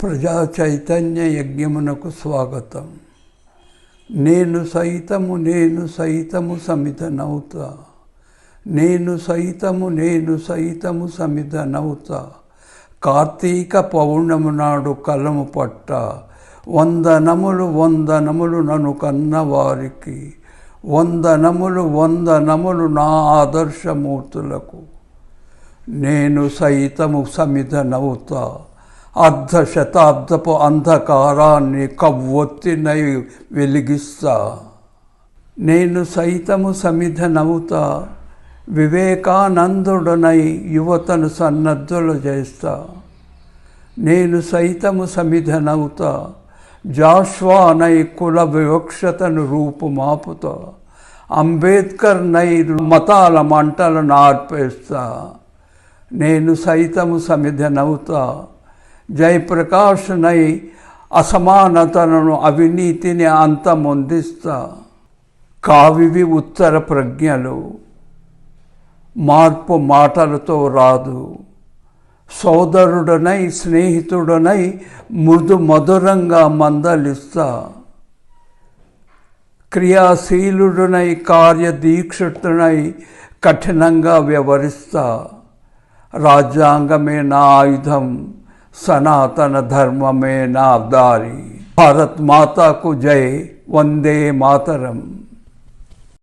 ప్రజా చైతన్య యజ్ఞమునకు స్వాగతం. నేను సైతము సమిధనౌతా, నేను సైతము సమిధనౌతా. కార్తీక పౌర్ణమి నాడు కలము పట్ట, వందనములు నన్ను కన్నవారికి, వందనములు నా ఆదర్శమూర్తులకు. నేను సైతము సమిధనౌతా, అర్ధశతాబ్దపు అంధకారాన్ని కవ్వొత్తినై వెలిగిస్తా. నేను సైతము సమిధనౌతా, వివేకానందుడనై యువతను సన్నద్ధులు చేస్తా. నేను సైతము సమిధనౌతా, జాష్వానై కుల వివక్షతను రూపుమాపుతా. అంబేద్కర్ నై మతాల మంటలను ఆర్పేస్తా. నేను సైతము సమిధనౌతా, జయప్రకాష్ నై అసమానతలను అవినీతిని అంతమొందిస్తా. కావివి ఉత్తర ప్రజ్ఞలు, మార్పు మాటలతో రాదు. సోదరుడనై స్నేహితుడనై మృదు మధురంగా మందలిస్తా. క్రియాశీలుడనై కార్యదీక్షితుడనై కఠినంగా వ్యవహరిస్తా. రాజ్యాంగమే నా ఆయుధం, సనాతన ధర్మమే నా దారి. భారత్ మాతాకు జై, వందే మాతరం.